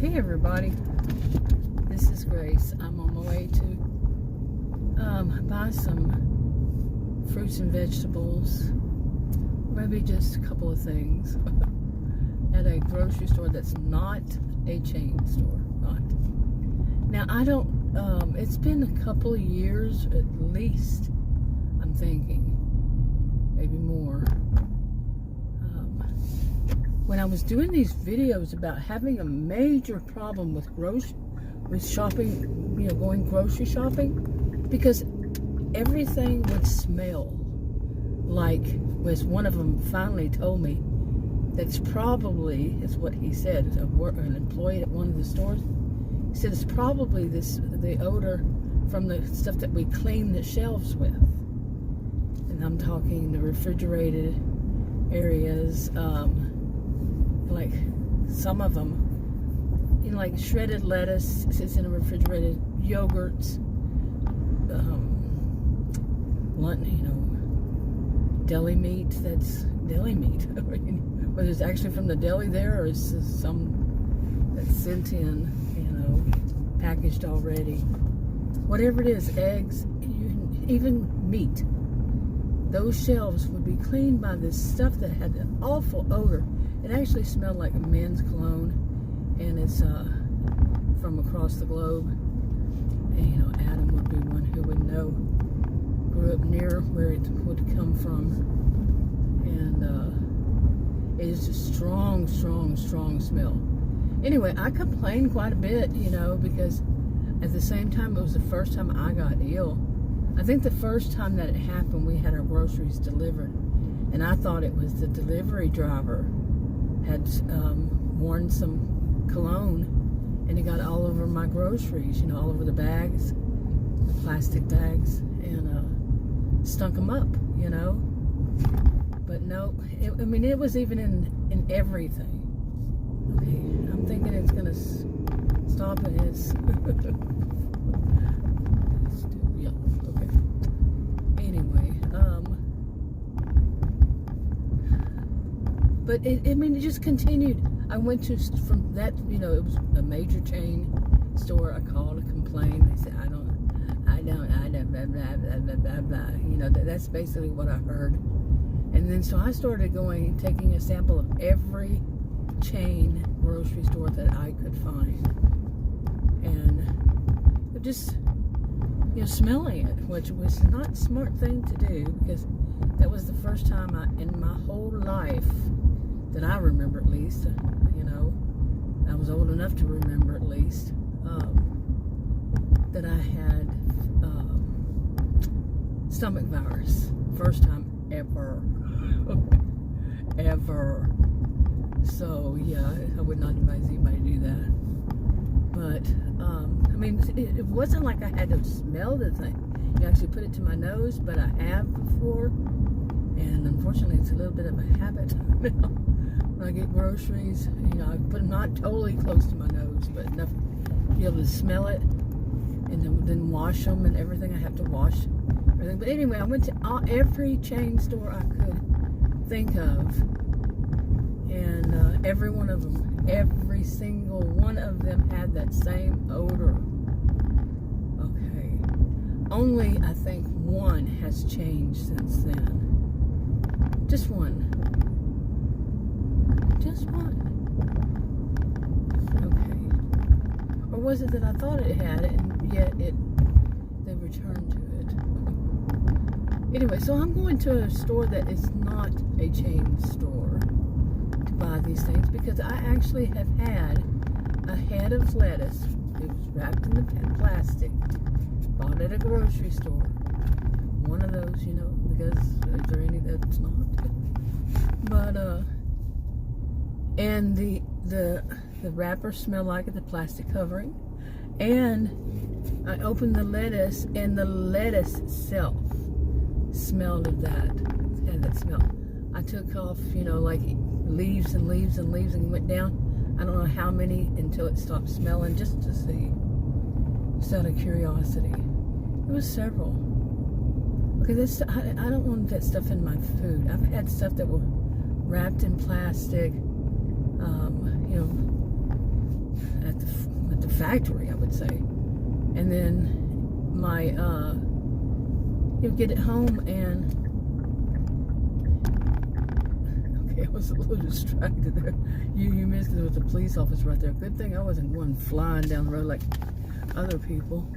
Hey everybody, this is Grace. I'm on my way to buy some fruits and vegetables, maybe just a couple of things at a grocery store that's not a chain store. Now I don't, it's been a couple of years at least, I'm thinking, maybe more. When I was doing these videos about having a major problem with shopping, going grocery shopping, because everything would smell like, as one of them finally told me, that's probably, is what he said, an employee at one of the stores, he said it's probably the odor from the stuff that we clean the shelves with. And I'm talking the refrigerated areas, like some of them, like shredded lettuce sits in a refrigerated, yogurts, deli meat. That's deli meat. Whether it's actually from the deli there or it's some that's sent in, packaged already. Whatever it is, eggs, even meat. Those shelves would be cleaned by this stuff that had an awful odor. It actually smelled like a men's cologne, and it's from across the globe. And, Adam would be one who would know. Grew up near where it would come from, and it is a strong, strong, strong smell. Anyway, I complained quite a bit, because at the same time, it was the first time I got ill. I think the first time that it happened, we had our groceries delivered, and I thought it was the delivery driver had worn some cologne, and it got all over my groceries, all over the bags, the plastic bags, and stunk them up, But no, it was even in everything. Okay, I'm thinking it's gonna stop, and it's yeah, okay. Anyway, but it just continued. I went to, from that, it was a major chain store. I called to complain. They said, I don't, blah, blah, blah, blah, blah, blah. That's basically what I heard. And then, so I started taking a sample of every chain grocery store that I could find. And just, smelling it, which was not a smart thing to do, because that was the first time in my whole life, that I remember at least, I was old enough to remember at least, that I had stomach virus. First time ever. Ever. So, yeah, I would not advise anybody to do that. But, it wasn't like I had to smell the thing. You actually put it to my nose, but I have before. And unfortunately, it's a little bit of a habit now. When I get groceries, I put them not totally close to my nose, but enough to be able to smell it, and then wash them and everything. I have to wash everything. But anyway, I went to every chain store I could think of, and every one of them, every single one of them had that same odor. Okay. Only, I think, one has changed since then. Just one. Just one. Okay. Or was it that I thought it had it, and yet they returned to it? Anyway, so I'm going to a store that is not a chain store to buy these things, because I actually have had a head of lettuce. It was wrapped in the plastic. Bought at a grocery store. One of those, because is there any that's not? But, and the wrapper smelled like the plastic covering. And I opened the lettuce, and the lettuce itself smelled of that. It had that smell. I took off, like leaves and leaves and leaves, and went down, I don't know how many, until it stopped smelling, just to see. Just out of curiosity. It was several. Okay, I don't want that stuff in my food. I've had stuff that were wrapped in plastic, at the factory, I would say. And then my, you'll get it home and, okay, I was a little distracted there. You missed it, there was a police officer right there. Good thing I wasn't going flying down the road like other people.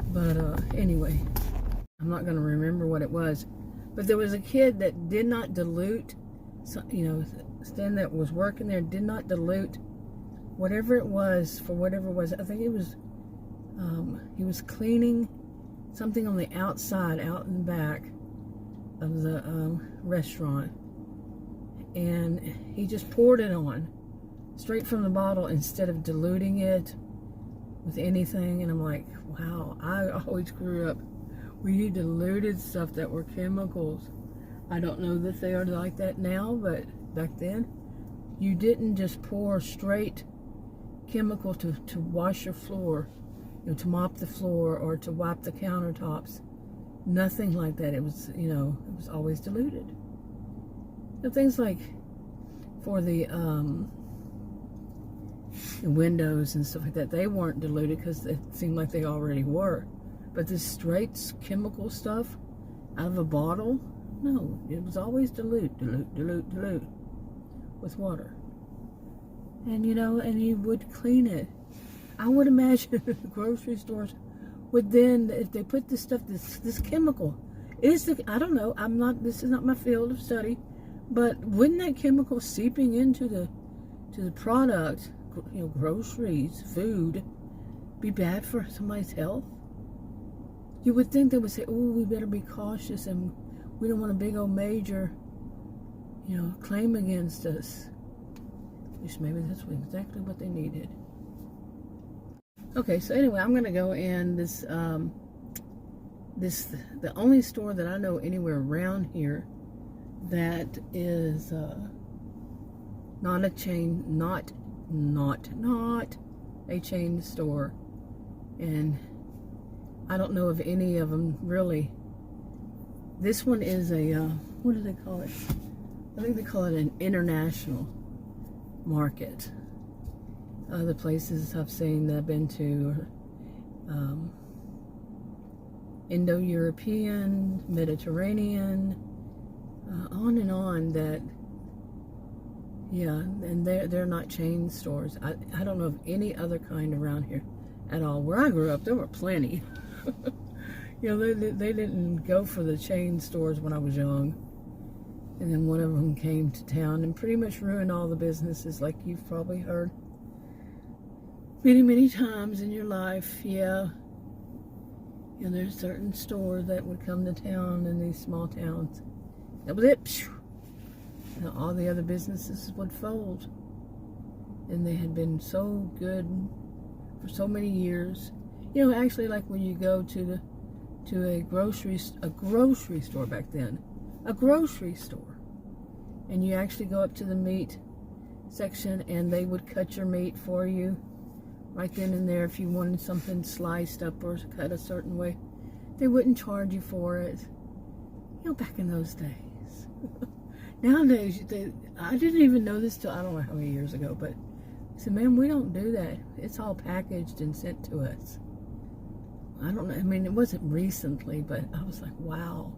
But anyway, I'm not going to remember what it was. But there was a kid that did not dilute, Stan that was working there did not dilute whatever it was for whatever it was. I think it was, he was cleaning something on the outside, out in the back of the restaurant. And he just poured it on straight from the bottle instead of diluting it with anything. And I'm like, wow, I always grew up where you diluted stuff that were chemicals. I don't know that they are like that now, but back then you didn't just pour straight chemical to wash your floor, to mop the floor or to wipe the countertops. Nothing like that. It was, it was always diluted. Things like for the windows and stuff like that, they weren't diluted because it seemed like they already were. But this straight chemical stuff out of a bottle, no, it was always dilute with water. And and you would clean it. I would imagine the grocery stores would then, if they put this stuff, this chemical, I don't know, this is not my field of study, but wouldn't that chemical seeping into the product, groceries, food, be bad for somebody's health? You would think they would say, oh, we better be cautious and we don't want a big old major, claim against us. At least maybe that's exactly what they needed. Okay, so anyway, I'm going to go in the only store that I know anywhere around here that is not a chain, not a chain store, and I don't know of any of them really. This one is a what do they call it? I think they call it an international market. Other places I've seen that I've been to are Indo-European, Mediterranean, on and on. That, yeah, and they're not chain stores. I don't know of any other kind around here at all. Where I grew up, there were plenty. They didn't go for the chain stores when I was young. And then one of them came to town and pretty much ruined all the businesses, like you've probably heard many, many times in your life. Yeah. There's certain stores that would come to town in these small towns. That was it. And all the other businesses would fold. And they had been so good for so many years. Actually, like when you go to a grocery store back then, a grocery store, and you actually go up to the meat section and they would cut your meat for you right then and there. If you wanted something sliced up or cut a certain way, they wouldn't charge you for it. Back in those days. Nowadays, I didn't even know this till I don't know how many years ago, but I said, man, we don't do that. It's all packaged and sent to us. I don't know. I mean, it wasn't recently, but I was like, wow.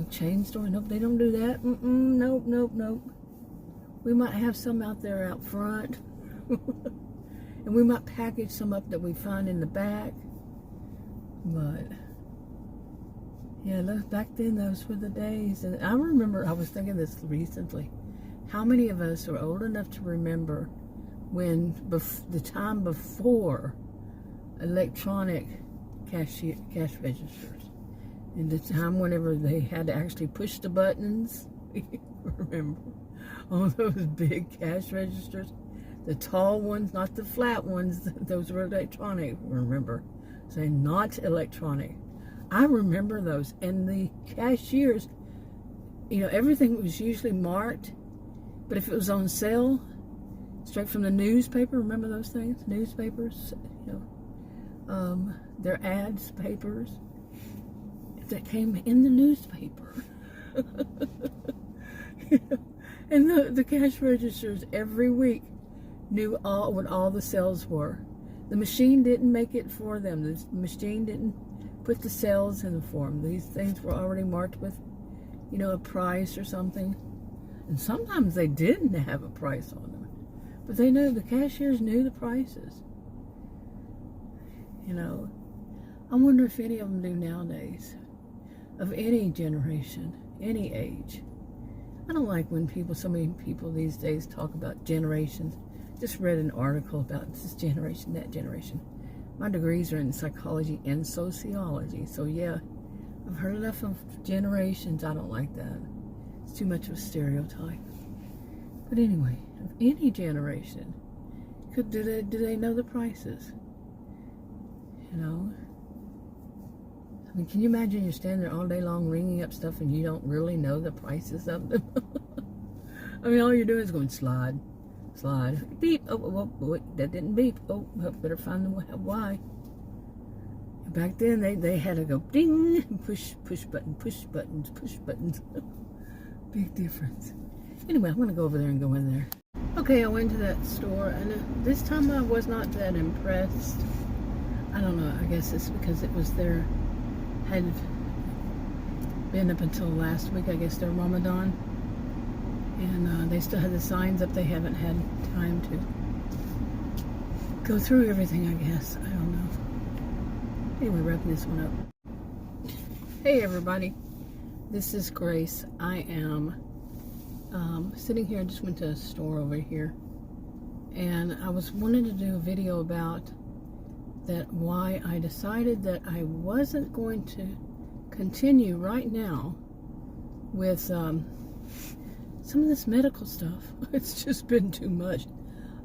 Chain store, nope, they don't do that. Nope. We might have some out there out front. And we might package some up that we find in the back. But, yeah, back then, those were the days. And I remember, I was thinking this recently, how many of us are old enough to remember when the time before electronic cash registers, and the time whenever they had to actually push the buttons. Remember all those big cash registers, the tall ones, not the flat ones. Those were electronic. Remember, saying not electronic. I remember those. And the cashiers, everything was usually marked, but if it was on sale, straight from the newspaper. Remember those things? Newspapers, their ads, papers that came in the newspaper. And the cash registers every week knew what all the sales were. The machine didn't make it for them. The machine didn't put the cells in the form. These things were already marked with, you know, a price or something. And sometimes they didn't have a price on them. But they knew, the cashiers knew the prices. You know, I wonder if any of them do nowadays. Of any generation, any age. I don't like when so many people these days talk about generations. Just read an article about this generation, that generation. My degrees are in psychology and sociology. So yeah, I've heard enough of generations. I don't like that. It's too much of a stereotype. But anyway, of any generation, do they know the prices? You know? I mean, can you imagine you're standing there all day long ringing up stuff and you don't really know the prices of them? I mean, all you're doing is going slide, slide, beep. Oh, wait, that didn't beep. Oh, better find the why. Back then, they had to go ding, push button, push buttons, push buttons. Big difference. Anyway, I'm going to go over there and go in there. Okay, I went to that store, and this time I was not that impressed. I don't know, I guess it's because it was had been up until last week, I guess, their Ramadan. And they still had the signs up. They haven't had time to go through everything, I guess. I don't know. Anyway, wrapping this one up. Hey, everybody. This is Grace. I am sitting here. I just went to a store over here. And I was wanting to do a video about why I decided that I wasn't going to continue right now with some of this medical stuff. It's just been too much.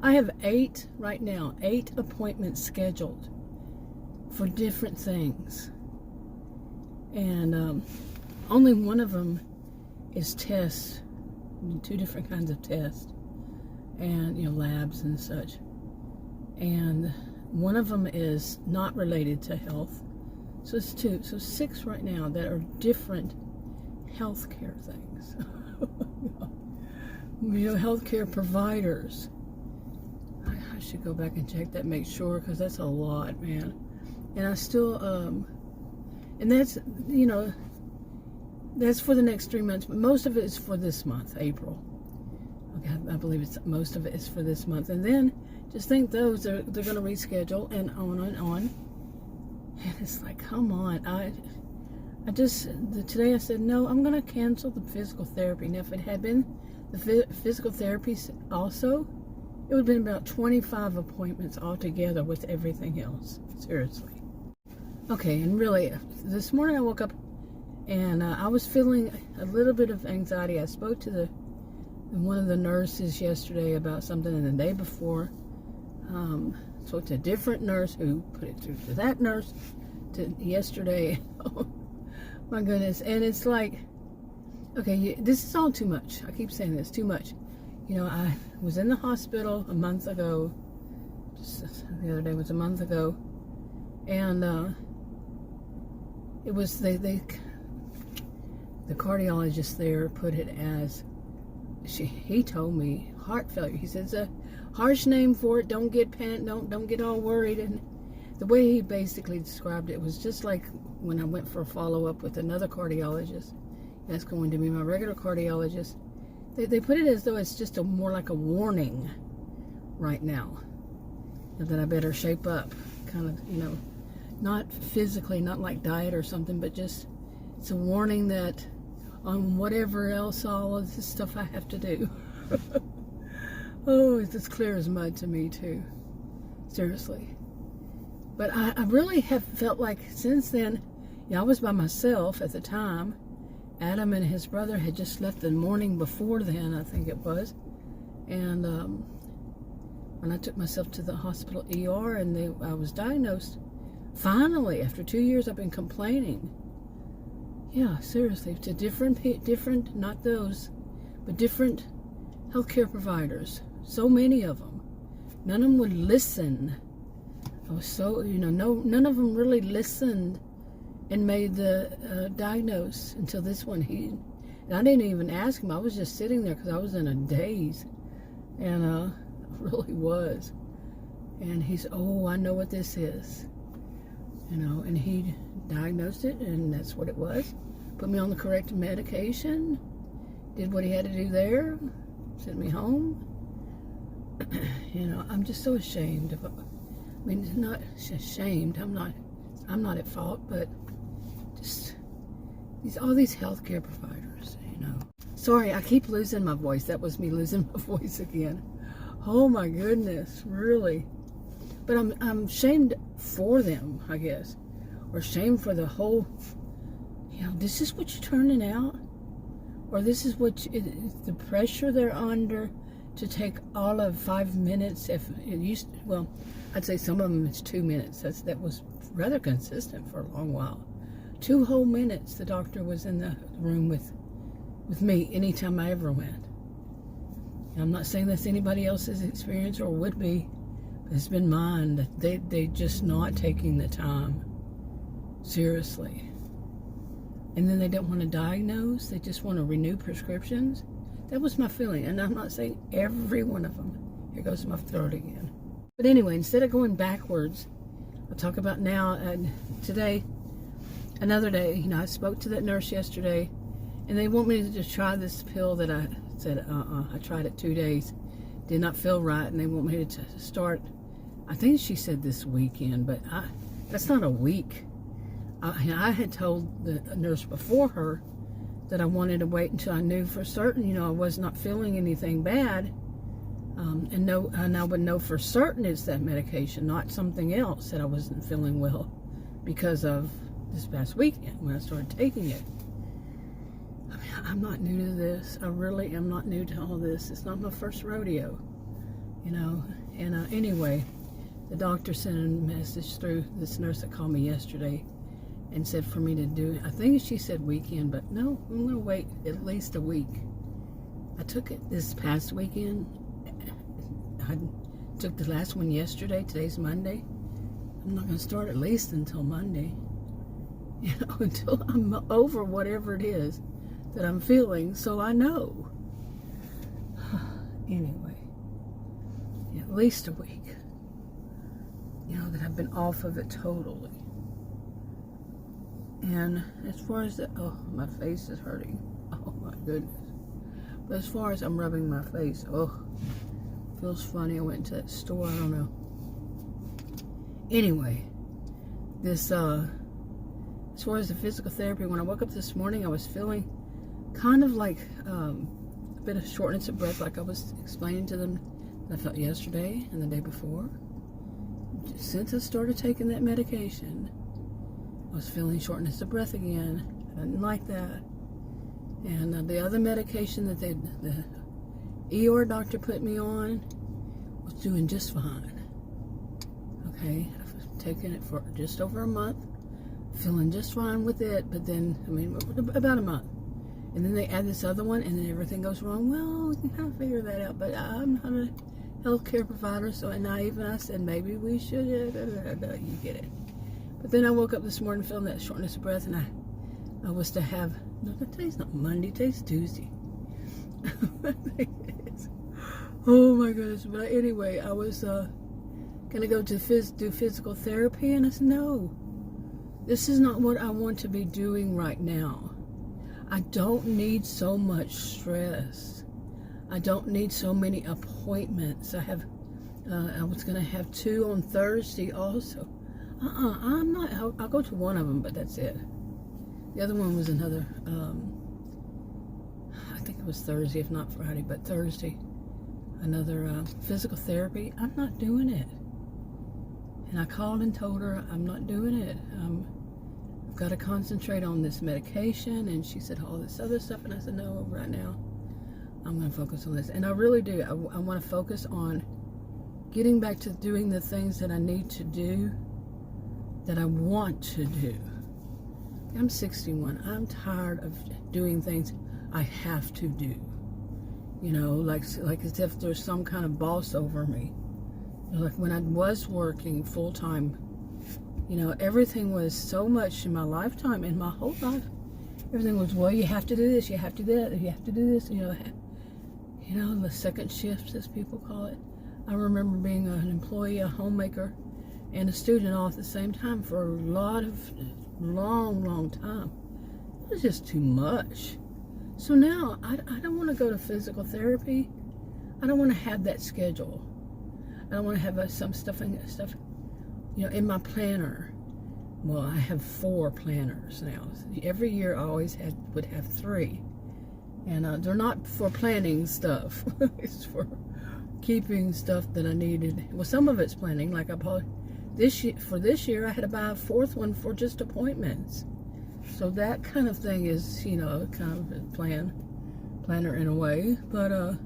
I have 8 appointments scheduled for different things. And only one of them is tests, 2 different kinds of tests, and, you know, labs and such. And one of them is not related to health. So it's 2. So 6 right now that are different healthcare things. You know, healthcare providers. I should go back and check that, make sure, because that's a lot, man. And I still, and that's, you know, that's for the next 3 months, but most of it is for this month, April. Okay, I believe most of it is for this month. And then, just think they're going to reschedule and on and on. And it's like, come on. Today I said, no, I'm going to cancel the physical therapy. Now, if it had been the physical therapy also, it would have been about 25 appointments altogether with everything else. Seriously. Okay, and really, this morning I woke up and I was feeling a little bit of anxiety. I spoke to one of the nurses yesterday about something, and the day before, spoke to a different nurse who put it through to that nurse to yesterday. Oh, my goodness. And it's like, okay, this is all too much. I keep saying this, too much. You know, I was in the hospital a month ago. Just the other day was a month ago. And it was, the cardiologist there put it as, he told me heart failure. He said it's a harsh name for it. Don't get don't get all worried. And the way he basically described it was just like when I went for a follow-up with another cardiologist. That's going to be my regular cardiologist. They put it as though it's just more like a warning right now, that I better shape up, kind of, you know, not physically, not like diet or something, but just it's a warning that on whatever else, all of this stuff I have to do. Oh, it's as clear as mud to me too, seriously. But I really have felt like since then, yeah, I was by myself at the time. Adam and his brother had just left the morning before then, I think it was. And when I took myself to the hospital ER and I was diagnosed, finally, after 2 years, I've been complaining. Yeah, seriously, to different, not those, but different healthcare providers. So many of them. None of them would listen. I was so, you know, none of them really listened and made the diagnose until this one. And I didn't even ask him. I was just sitting there because I was in a daze. And I really was. And he's, oh, I know what this is. You know, and he diagnosed it, and that's what it was. Put me on the correct medication, did what he had to do there, sent me home. You know, I'm just so ashamed of, I mean, not ashamed, I'm not at fault, but just all these healthcare providers, you know. Sorry, I keep losing my voice. That was me losing my voice again. Oh my goodness, really. But I'm shamed for them, I guess, or shamed for the whole, you know, this is what you're turning out, or this is what the pressure they're under to take all of 5 minutes. If it used, well, I'd say some of them it's 2 minutes. That was rather consistent for a long while. 2 whole minutes the doctor was in the room with me anytime I ever went. And I'm not saying that's anybody else's experience or would be, but it's been mine that they just not taking the time seriously. And then they don't want to diagnose, they just want to renew prescriptions. That was my feeling, and I'm not saying every one of them. Here goes my throat again. But anyway, instead of going backwards, I'll talk about now. Today, another day, you know, I spoke to that nurse yesterday, and they want me to just try this pill that I said, I tried it 2 days, did not feel right, and they want me to start, I think she said this weekend, but that's not a week. I had told the nurse before her that I wanted to wait until I knew for certain, you know, I was not feeling anything bad, and I would know for certain it's that medication, not something else that I wasn't feeling well because of this past weekend when I started taking it. I mean, I'm not new to this. I really am not new to all this. It's not my first rodeo, you know. And anyway, the doctor sent a message through this nurse that called me yesterday and said for me to do it. I think she said weekend, but no, I'm going to wait at least a week. I took it this past weekend. I took the last one yesterday. Today's Monday. I'm not going to start at least until Monday. You know, until I'm over whatever it is that I'm feeling, so I know. Anyway, at least a week. You know, that I've been off of it totally. And as far as oh, my face is hurting. Oh my goodness. But as far as I'm rubbing my face, oh, feels funny. I went to that store, I don't know. Anyway, this, as far as the physical therapy, when I woke up this morning, I was feeling kind of like a bit of shortness of breath, like I was explaining to them that I felt yesterday and the day before. Since I started taking that medication, I was feeling shortness of breath again. I didn't like that. And the other medication that the ER doctor put me on was doing just fine. Okay, I've taken it for just over a month, feeling just fine with it, but then, I mean, about a month. And then they add this other one, and then everything goes wrong. Well, we can kind of figure that out, but I'm not a healthcare provider, so I said, maybe we should, you get it. But then I woke up this morning feeling that shortness of breath, and I was to have, no, today's not Monday, today's Tuesday. Oh my goodness. But anyway, I was going to go to do physical therapy, and I said, no, this is not what I want to be doing right now. I don't need so much stress. I don't need so many appointments. I was going to have 2 on Thursday also. I'm not, I'll go to one of them, but that's it. The other one was another, I think it was Thursday, if not Friday, but Thursday. Another physical therapy. I'm not doing it. And I called and told her I'm not doing it. I've got to concentrate on this medication. And she said all this other stuff. And I said, no, right now I'm going to focus on this. And I really do. I want to focus on getting back to doing the things that I need to do, that I want to do. I'm 61. I'm tired of doing things I have to do. You know, like as if there's some kind of boss over me. Like when I was working full-time, you know, everything was so much in my lifetime, in my whole life. Everything was, well, you have to do this, you have to do that, you have to do this, you know, the second shift, as people call it. I remember being an employee, a homemaker, and a student all at the same time for a long time. It was just too much. So now I don't want to go to physical therapy. I don't want to have that schedule. I don't want to have some stuff, in my planner. Well, I have 4 planners now. Every year I always would have 3. And they're not for planning stuff. It's for keeping stuff that I needed. Well, some of it's planning. Like this year, I had to buy a 4th one for just appointments. So that kind of thing is, kind of a planner in a way. But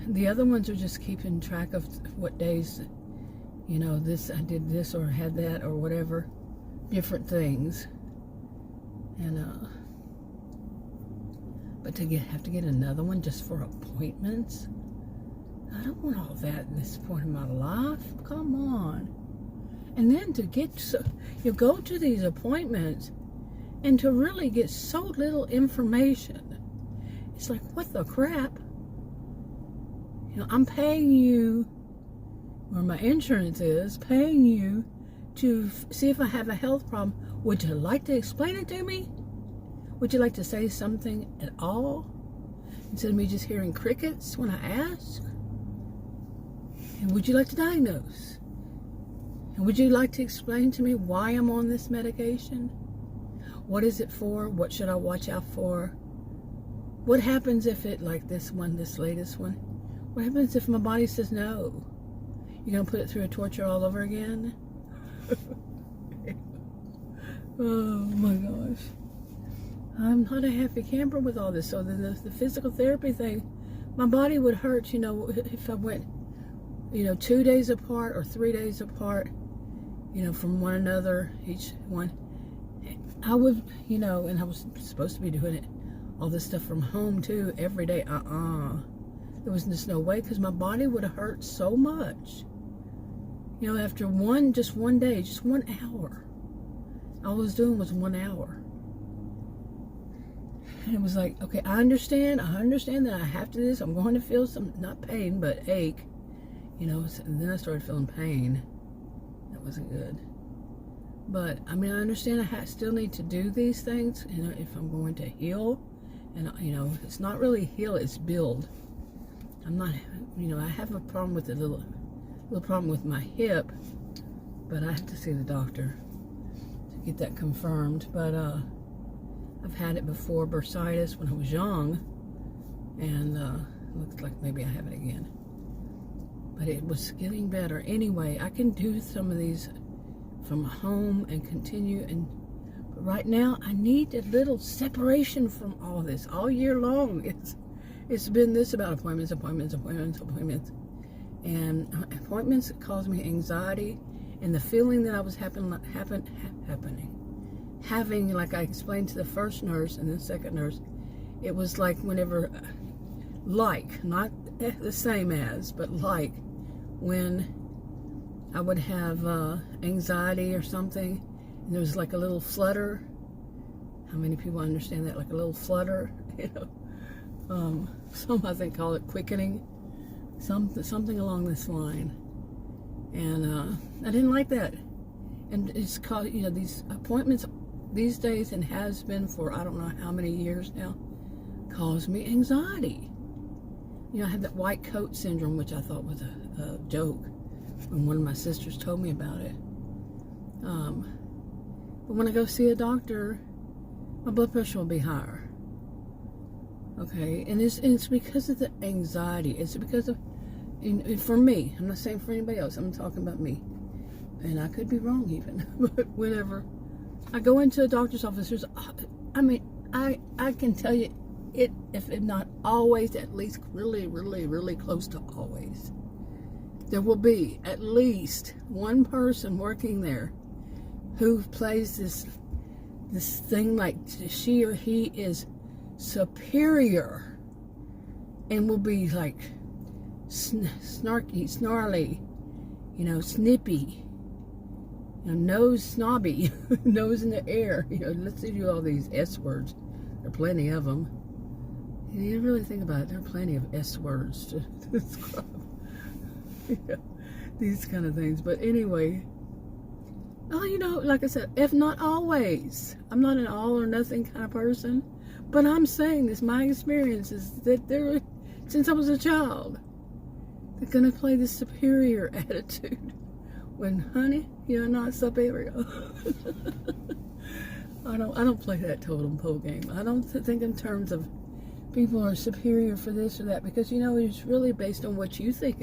the other ones are just keeping track of what days, this I did this or had that or whatever, different things. And but to have to get another one just for appointments, I don't want all that at this point in my life. Come on. And then to you go to these appointments and to really get so little information. It's like, what the crap? I'm paying you, or my insurance is paying you to see if I have a health problem. Would you like to explain it to me? Would you like to say something at all? Instead of me just hearing crickets when I ask? And would you like to diagnose? And would you like to explain to me why I'm on this medication? What is it for? What should I watch out for? What happens if like this latest one? What happens if my body says no? You're going to put it through a torture all over again? Oh my gosh. I'm not a happy camper with all this. So the physical therapy thing, my body would hurt, if I went, 2 days apart or 3 days apart, from one another, each one. I would, and I was supposed to be doing it, all this stuff from home too, every day. There was just no way, because my body would have hurt so much. After just one day, just 1 hour. All I was doing was 1 hour. And it was like, okay, I understand that I have to do this. I'm going to feel some, not pain, but ache. And then I started feeling pain. That wasn't good. But, I understand I still need to do these things, if I'm going to heal. And, it's not really heal, it's build. I'm not, I have a problem with a little problem with my hip, but I have to see the doctor to get that confirmed. But, I've had it before, bursitis, when I was young, and it looks like maybe I have it again. But it was getting better. Anyway, I can do some of these from home and continue. But right now, I need a little separation from all this. All year long, it's been this about appointments. And appointments cause me anxiety. And the feeling that I was having, like I explained to the first nurse and the second nurse, it was like whenever, not the same as, but like when I would have anxiety or something, and there was like a little flutter. How many people understand that? Like a little flutter, some I think call it quickening, something along this line. And I didn't like that. And it's called, these appointments these days, and has been for I don't know how many years now, cause me anxiety. I had that white coat syndrome, which I thought was a joke when one of my sisters told me about it. But when I go see a doctor, my blood pressure will be higher. Okay, and it's because of the anxiety. It's because of, for me, I'm not saying for anybody else, I'm talking about me. And I could be wrong even, but whenever I go into a doctor's office, I can tell you, if not always, at least really close to always, there will be at least one person working there who plays this thing like she or he is superior, and will be like snarky, snarly, snippy, nose snobby, nose in the air, let's do all these S words. There are plenty of them. You really think about it, there are plenty of S words to describe. Yeah, these kind of things. But anyway, oh, you know, like I said, if not always, I'm not an all or nothing kind of person, but I'm saying this, my experience is that there, since I was a child, they're gonna play the superior attitude. When, honey, you're not superior. I don't play that totem pole game. I don't think in terms of people are superior for this or that, because, you know, it's really based on what you think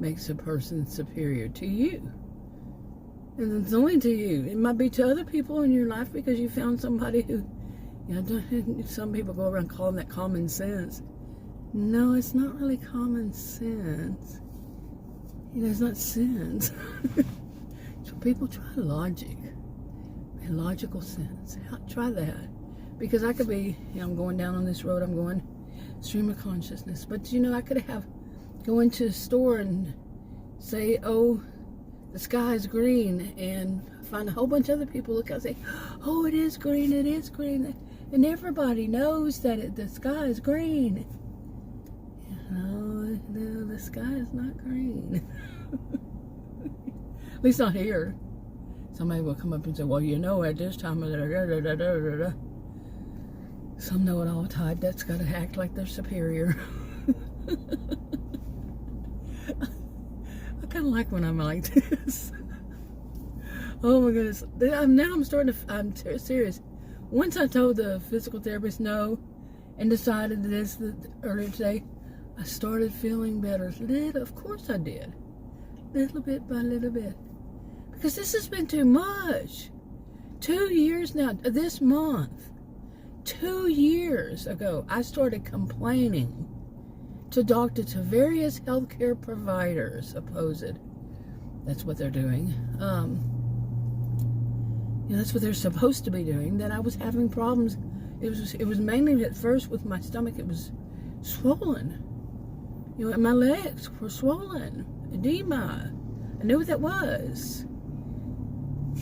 makes a person superior to you. And it's only to you. It might be to other people in your life because you found somebody who, you know, some people go around calling that common sense. No, it's not really common sense. You know, it's not sense. So people try logic and logical sense. Try that. Because I could be, you know, I'm going down on this road, I'm going stream of consciousness. But, you know, I could have go into a store and say, oh, the sky is green, and find a whole bunch of other people look out and say, oh, it is green, it is green. And everybody knows that the sky is green. No, the sky is not green. At least not here. Somebody will come up and say, well, you know, at this time, some know-it-all type that's got to act like they're superior. I kind of like when I'm like this. Oh my goodness. Now I'm starting to, I'm serious. Once I told the physical therapist no and decided this earlier today, I started feeling better. Of course I did. Little bit by little bit. Because this has been too much. 2 years now, this month, 2 years ago, I started complaining to various healthcare providers, supposed. That's what they're doing. You know, that's what they're supposed to be doing, that I was having problems. It was mainly at first with my stomach. It was swollen. You know, and my legs were swollen. Edema. I knew what that was.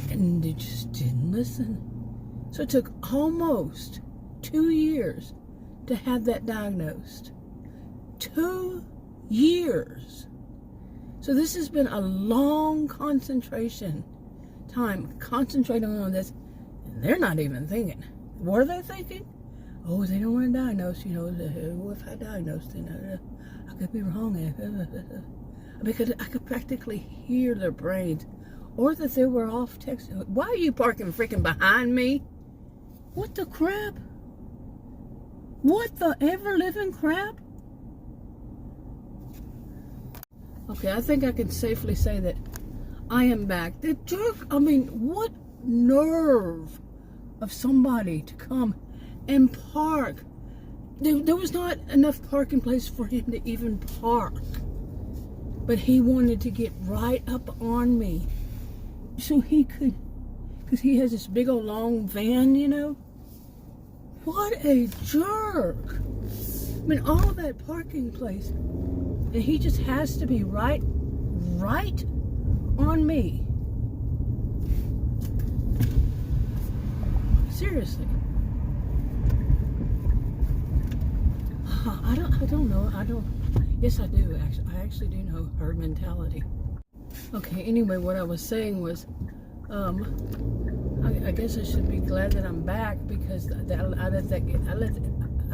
And they just didn't listen. So it took almost 2 years to have that diagnosed. 2 years. So this has been a long concentration time, concentrating on this, and they're not even thinking. What are they thinking? Oh, they don't want to diagnose, you know, what if I diagnosed, you know, I could be wrong. Because I could practically hear their brains, or that they were off texting. Why are you parking freaking behind me? What the crap? What the ever-living crap? Okay, I think I can safely say that I am back. The jerk, I mean, what nerve of somebody to come and park. There was not enough parking place for him to even park. But he wanted to get right up on me so he could, because he has this big old long van, you know. What a jerk. I mean, all that parking place, and he just has to be right on me. Seriously. I don't know. Yes, I do, actually. I actually do know herd mentality. Okay, anyway, what I was saying was, I guess I should be glad that I'm back, because I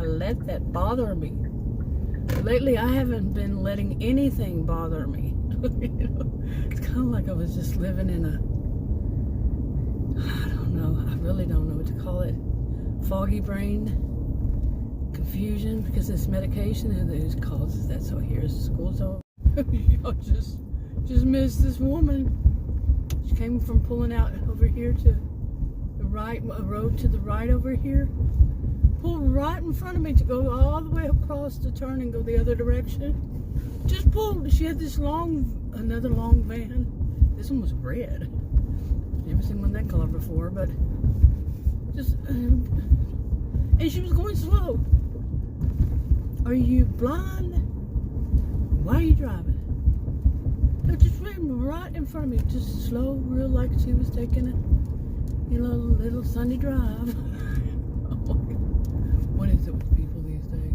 let that bother me. Lately, I haven't been letting anything bother me. You know, it's kind of like I was just living in I don't know. I really don't know what to call it. Foggy brain. Confusion, because this medication and it causes that. So here's school's over. Y'all just missed this woman. She came from pulling out over here to the right, a road to the right over here. Pulled right in front of me to go all the way across the turn and go the other direction. Just pulled. She had this another long van. This one was red. Never seen one that color before, but just, and she was going slow. Are you blind? Why are you driving? It just ran right in front of me, just slow, real, like she was taking a little Sunday drive. What is it with people these days?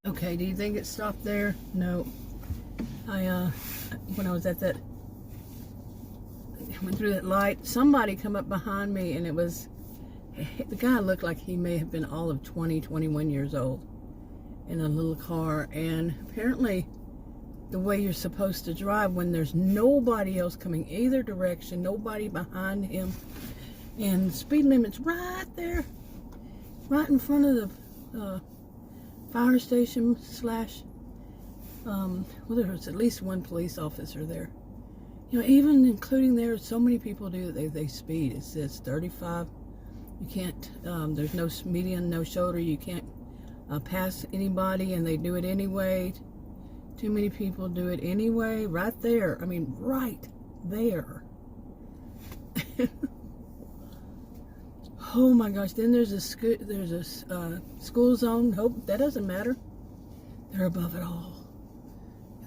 Okay, do you think it stopped there? No. when I was at that, went through that light, somebody come up behind me, and it was, the guy looked like he may have been all of 20, 21 years old in a little car. And apparently the way you're supposed to drive when there's nobody else coming either direction, nobody behind him, and the speed limit's right there, right in front of the fire station slash, well, there's at least one police officer there. You know, even including there, so many people do, they speed. It says 35. You can't, there's no median, no shoulder. You can't pass anybody, and they do it anyway. Too many people do it anyway. Right there. I mean, right there. Oh my gosh. Then there's a school zone. Nope, that doesn't matter. They're above it all.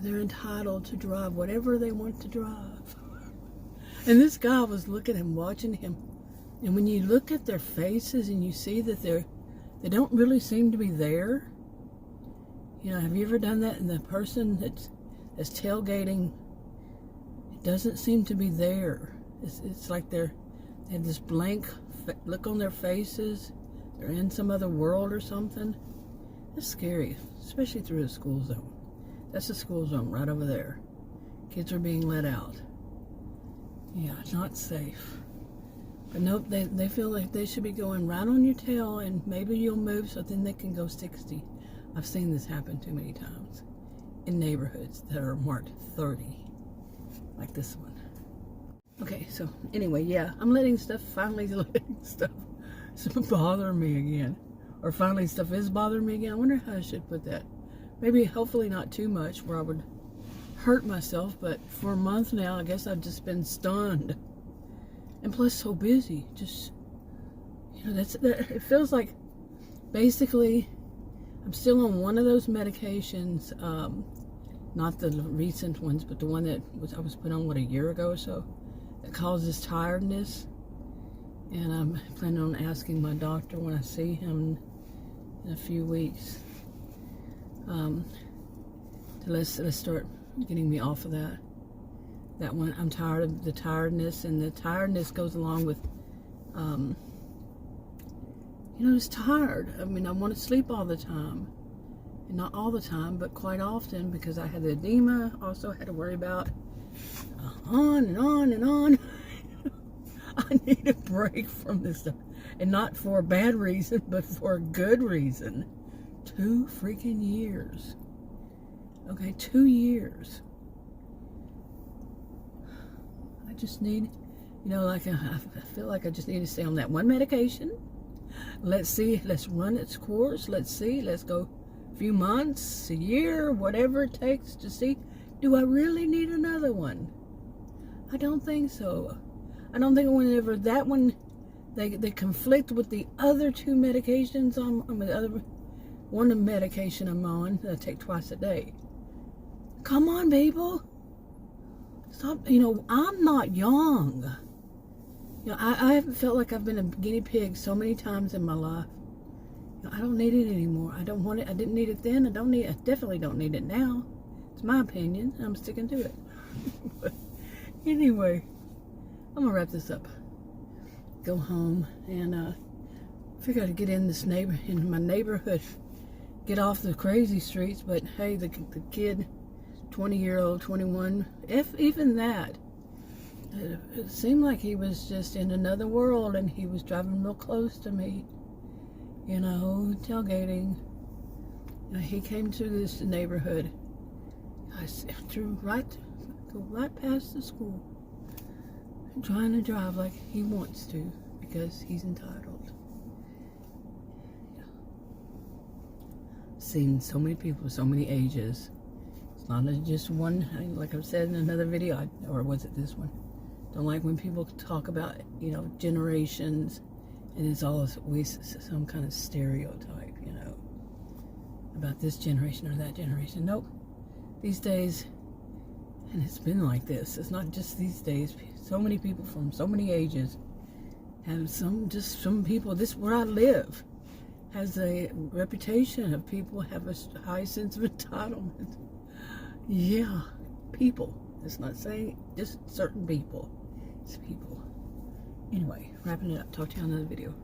They're entitled to drive whatever they want to drive. And this guy was looking and watching him. And when you look at their faces and you see that they don't really seem to be there. You know, have you ever done that? And the person that's tailgating, it doesn't seem to be there. It's like they have this blank look on their faces. They're in some other world or something. It's scary, especially through a school zone. That's the school zone right over there. Kids are being let out. Yeah, it's not safe. But nope, they feel like they should be going right on your tail, and maybe you'll move so then they can go 60. I've seen this happen too many times in neighborhoods that are marked 30, like this one. Okay, so anyway, yeah, I'm finally letting stuff bother me again. Or finally stuff is bothering me again. I wonder how I should put that. Maybe, hopefully not too much where I would hurt myself, but for a month now, I guess I've just been stunned. And plus so busy. Just, you know, it feels like basically I'm still on one of those medications, not the recent ones, but the one that I was put on, a year ago or so, that causes tiredness. And I'm planning on asking my doctor when I see him in a few weeks, to let's start getting me off of that one. I'm tired of the tiredness, and the tiredness goes along with, you know, it's tired. I mean, I want to sleep all the time, and not all the time, but quite often, because I had the edema. Also had to worry about on and on and on. I need a break from this stuff, and not for a bad reason, but for a good reason. 2 freaking years. Okay, 2 years. I just need, you know, like I feel like I just need to stay on that one medication. Let's see, let's run its course. Let's go a few months, a year, whatever it takes to see, do I really need another one? I don't think so. I don't think whenever that one, they conflict with the other 2 medications one medication I'm on that I take twice a day. Come on, people. Stop. You know, I'm not young. You know, I haven't felt like I've been a guinea pig so many times in my life. You know, I don't need it anymore. I don't want it. I didn't need it then. I definitely don't need it now. It's my opinion. I'm sticking to it. But anyway, I'm gonna wrap this up. Go home and figure out to get in my neighborhood. Get off the crazy streets. But hey, the kid, 20-year-old, 21, even that, it seemed like he was just in another world, and he was driving real close to me, you know, tailgating. You know, he came to this neighborhood. I go right past the school, trying to drive like he wants to because he's entitled. Seen so many people, so many ages. It's not just one, like I've said in another video, or was it this one? Don't like when people talk about, you know, generations, and it's always some kind of stereotype, you know, about this generation or that generation. Nope. These days, and it's been like this, it's not just these days, so many people from so many ages have some people, where I live, has a reputation of people have a high sense of entitlement. Yeah, people. It's not saying just certain people. It's people. Anyway, wrapping it up. Talk to you on another video.